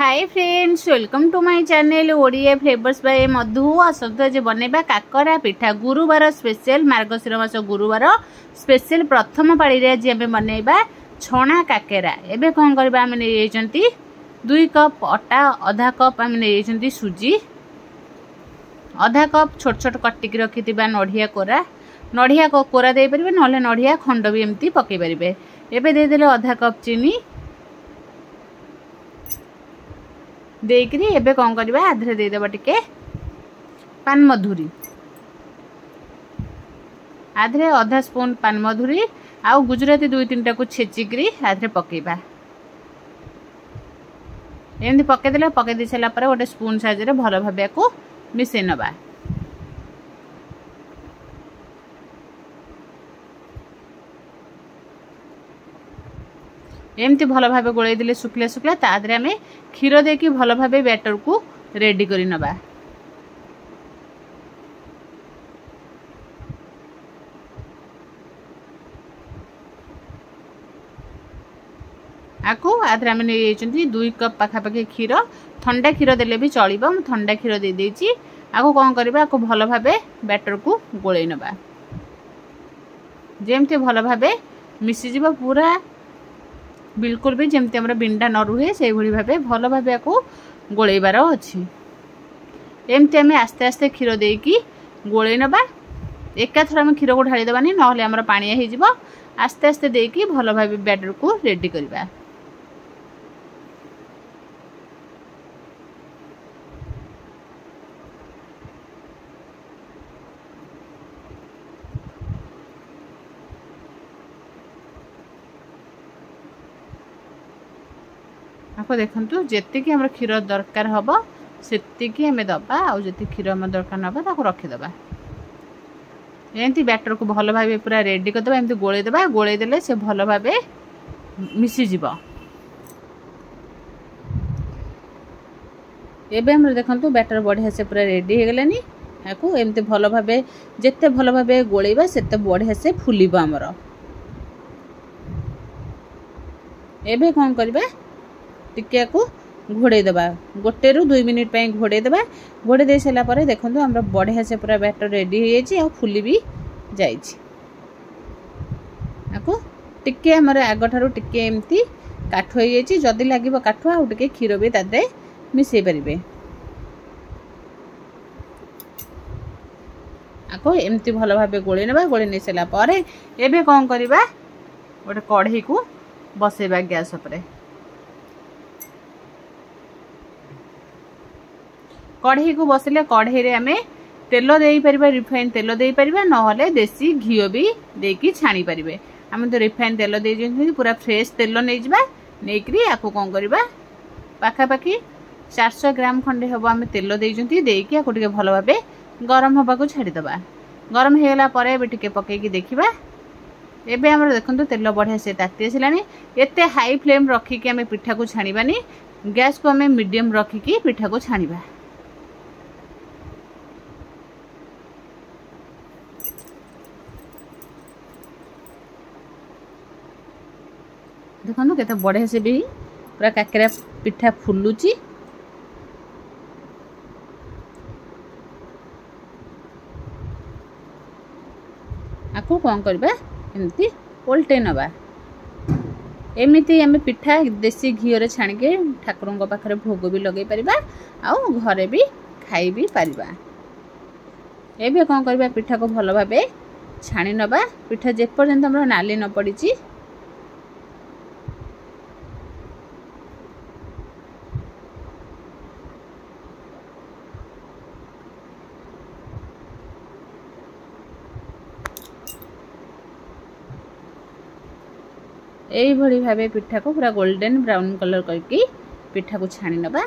Hi friends, welcome to my channel Odia flavours by Madhu. आसतु आज बनैबा काकरा पिठा। गुरुवार स्पेशल, मार्गशीर मास गुरुवार स्पेशल प्रथम पाड़ी रे आज आमे बनैबा छणा काकेरा। एबे कोन करबा, आमे नै एजंती 2 कप अटा, आधा कप आमे नै एजंती सुजी, आधा कप छोट छोट कटिक रखिथिबा नढ़िया कोरा। नढ़िया कोरा दे परिबे, नले नढ़िया खंड भी एमती पकै परिबे। एबे दे देले आधा कप चीनी देकरी। एबे कौन करबा, आधरे दे देबा टिके पान मधुरी, आधरे आधा स्पून पान मधुरी आ गुजराती 2-3 टा को छेचिकरी आधरे पकेबा। एमती पके देले, पके दे छला परे गोटे स्पून साइज रे भलो भाबे को मिसे नबा। एमती भलो भाबे गोळै दिले सुखले सुखले तादरे आमे क्षीर देकी भलो भाबे बैटर को रेडी करि नबा। आको आदरे आमे नै एचंती 2 कप पाखा पाखे क्षीर। ठंडा क्षीर देले भी चलिबो, हम ठंडा क्षीर दे देची। आको कोन करबा, आको भलो भाबे बैटर को गोळै नबा। जेमते भलो भाबे मिसी जिवो पूरा, बिल्कुल भी जमती हमरा बिंडा न रुहे से भली भाबे भलो भाबे को गोळैबार अछि। एमती हमें आस्ते आस्ते क्षीर देकी गोळै नबा। एका थरा हम क्षीर को ढाली दबानी, नहले हमरा पानिया हे जिवो। आस्ते आस्ते देकी भलो भाबे बैटर को रेडी करबा। आपको देखंतु जेति कि हमरा क्षीर दरकार हबो सेति कि हमें दबा, आ जेति क्षीर हम दरकार नबा ताको रखि दबा। एंती बैटर को भलो भाबे पूरा रेडी कर दबा। एंती गोळे दबा, गोळे देले से भलो भाबे मिसी जिवो। एबे हम देखंतु बैटर बढ़िया से पूरा रेडी हे गेलेनी। आको एंती भलो भाबे जेते भलो भाबे गोळैबा सेते बढ़िया से फुलिबो हमरो। एबे कोन करबा, टिके को घोड़े दबा, 1 ରୁ 2 मिनिट पे घोड़े दबा। घोड़े दे सला परे देखंतु हमरा बढ़िया से पूरा बैटर रेडी हो जाइछि आ फुली भी जाइछि। आको टिके हमर आग ठारू टिके एम्ति काठ हो जाइछि। जदी लागिबो काठ आ टिके क्षीर भी तादे मिसै परिबे। आको एम्ति भलो भाबे गोळे नेबा। गोळे नै सला परे एबे कोन करबा, गोटे कढ़ई को बसेबा गैस उपरे। कढ़ई को बसले कढ़ई रे आमे तेल देई परिबा, रिफाइन तेल देई परिबा, नहले देसी घियो भी देकी छाणी परिबे। आमे तो रिफाइन तेल देई जेंति पूरा फ्रेश तेल नै जिबा। नेकरी आको कोन करबा, पाखा पाखी 400 ग्राम खंडे हबो आमे तेल देई जेंति देकी आको टिके भलो भाबे गरम हबा को छाडी दबा। गरम हेला परे एबे टिके पके की देखिबा। एबे हमर देखंतु तेल बढ़िया से ताती आसिलानी। एते हाई फ्लेम रखी के आमे पिठा को छाणीबानी, गैस को आमे मीडियम रखी की पिठा को छाणीबा। देखो केते बढ़िया से भी पूरा काकेरा पिठा फुलुची। आको कौन करबा, एमती उल्टे नबा। एमिति हमें पिठा देसी घी रे छाण के ठाकुरन को पाखरे भोग भी लगे परिबा, आ घरे भी खाई भी परिबा। एबे कौन करबा, पिठा को भलो भाबे छाणी नबा। पिठा जे पर्यंत हमरो नाली न पड़ीची एई भली भाबे पिठा को पूरा गोल्डन ब्राउन कलर करके पिठा को छाणी नबा।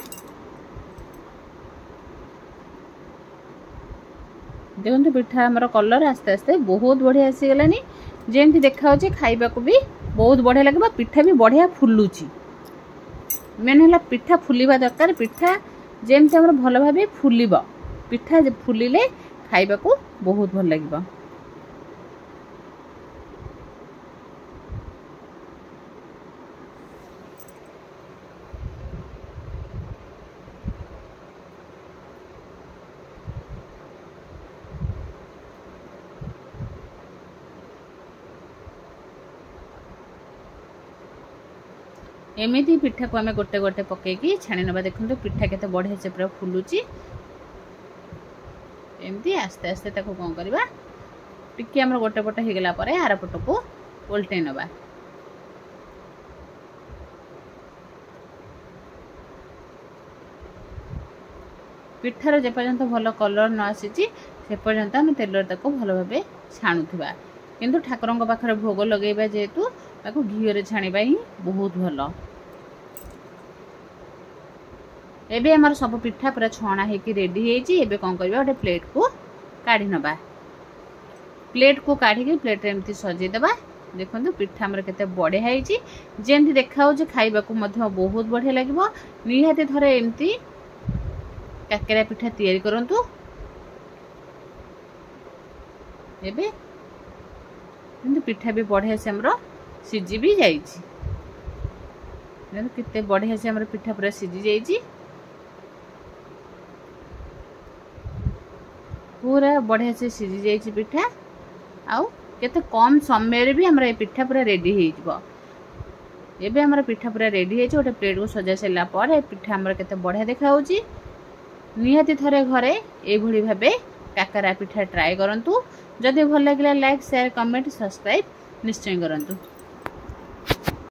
देखंतु पिठा हमर कलर आस्ते आस्ते बहुत बढ़िया आसी गेलानी। जेमति देखा होचे खाइबा को भी बहुत बढ़िया लागबा। पिठा भी बढ़िया फुलुची। मेन होला पिठा फुलिबा दरकार। पिठा जेमति हमर भलो भाबे फुलिबो, पिठा जे फुलिले खाइबा को बहुत भल लागिबो। एमती पिठा को आम गोटे गोटे पकईकी छाणी नवा। देखो पिठा केते बढ़िया से पूरा फुलुची। एमती आस्ते आस्ते ताको कौन करवा टिके आम गोटे पट हो गला आर पट को ओल्टे नवा। पिठार जेपर्यंत भल कलर न आसी से पर्यंत आम तेल भल भाव छाणुवा। किंतु ठाकुर पाखे भोग लगेबा जेहेतु ताको घी छाणीबा ही बहुत भल। एबे आमर सब पिठा पूरा छणा होगी रेडी होती। एबे कौन करबा गोटे प्लेट को काढ़ी नबा। प्लेट को काढ़ी प्लेट एमती सजेदेबा। देखो पिठा आमर केते बढ़िया होईची। जेमती देखा खाइबा को मध्य बहुत बढ़िया लागिबो। निहाती थरे एमती काकेरा पिठा तैयारी करंतु। एबे किंतु पिठा भी बढ़िया से हमरो सिझी भी जाइछि। देखो किते बढ़िया से हमरो पिठा पूरा सिझी जाइछि। पूरा बढ़िया से सिझी जाइछि पिठा। आउ केते कम समय रे भी हमरा ए पिठा पूरा रेडी हो जिवो। एबे हमरा पिठा पूरा रेडी होइछि। गोटे प्लेट को सजा सैला पर पिठा हमरा केते बढ़िया देखा होछि। निहाती थरे घरे ए भली भाबे काकरा पिठा ट्राई करंतु। जदि भल लागिला लाइक शेयर कमेंट सब्सक्राइब निश्चय करंतु।